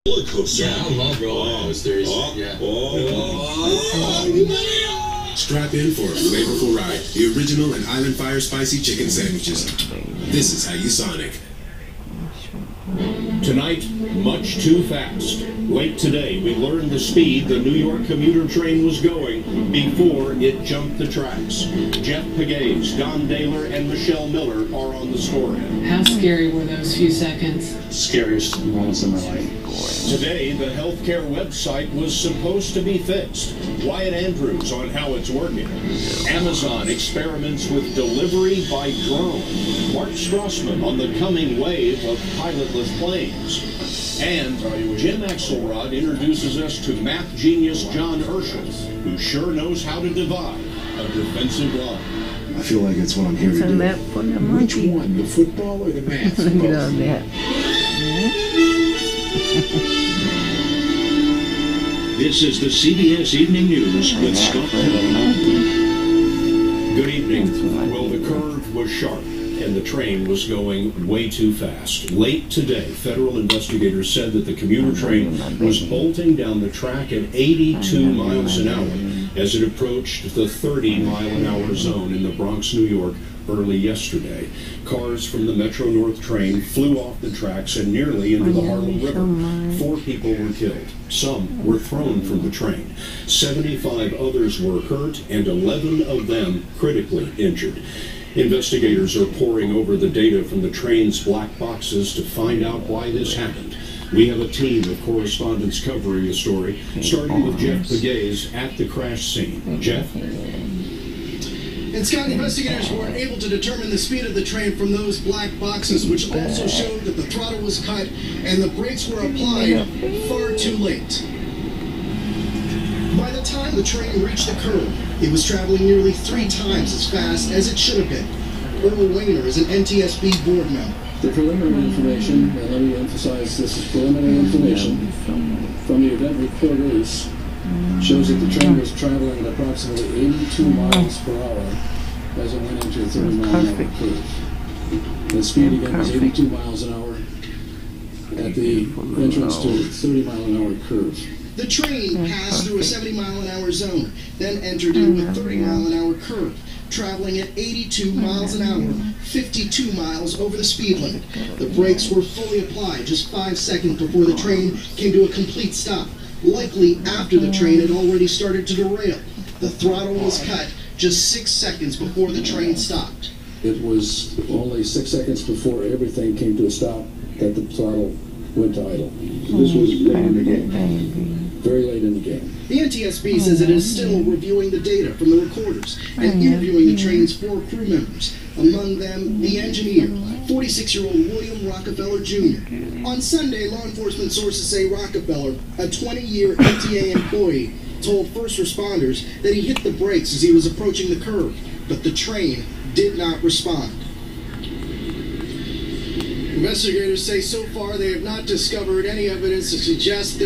Roller coaster. Yeah, I love roller coasters. Strap in for a flavorful ride. The original and Island Fire spicy chicken sandwiches. This is how you Sonic. Tonight, much too fast. Late today, we learned the speed the New York commuter train was going before it jumped the tracks. Jeff Pegues, Don Daler, and Michelle Miller are on the story. How scary were those few seconds? Scariest moments in my life. Today, the healthcare website was supposed to be fixed. Wyatt Andrews on how it's working. Amazon experiments with delivery by drone. Mark Strassman on the coming wave of pilotless planes. And Jim Axelrod introduces us to math genius John Urschel, who sure knows how to divide a defensive line. I feel like it's what I'm here to do. Which one, the football or the math? Look at all that. This is the CBS Evening News with Scott Kelly. Good evening. Well, the curve was sharp and the train was going way too fast. Late today, federal investigators said that the commuter train was bolting down the track at 82 miles an hour as it approached the 30-mile-an-hour zone in the Bronx, New York, early yesterday. Cars from the Metro North train flew off the tracks and nearly into the Harlem River. 4 people were killed. Some were thrown from the train. 75 others were hurt and 11 of them critically injured. Investigators are poring over the data from the train's black boxes to find out why this happened. We have a team of correspondents covering the story, starting with Jeff Pegues at the crash scene. Jeff? And Scott, investigators were able to determine the speed of the train from those black boxes, which also showed that the throttle was cut and the brakes were applied far too late. By the time the train reached the curve, it was traveling nearly 3 times as fast as it should have been. Earl Wayner is an NTSB board member. The preliminary information, and let me emphasize this is preliminary information, from the event reporters shows that the train was traveling at approximately 82 miles per hour as it went into a 30-mile-an-hour curve. The speed again was 82 miles an hour at the entrance to a 30-mile-an-hour curve. The train passed through a 70-mile-an-hour zone, then entered into a 30-mile-an-hour curve, traveling at 82 miles an hour, 52 miles over the speed limit. The brakes were fully applied just 5 seconds before the train came to a complete stop, likely after the train had already started to derail. The throttle was cut just 6 seconds before the train stopped. It was only 6 seconds before everything came to a stop that the throttle went to idle. This was late in the game. Very late in the game. The NTSB says it is still reviewing the data from the recorders and interviewing the train's 4 crew members, among them the engineer, 46-year-old William Rockefeller Jr. On Sunday, law enforcement sources say Rockefeller, a 20-year MTA employee, told first responders that he hit the brakes as he was approaching the curve, but the train did not respond. Investigators say so far they have not discovered any evidence to suggest that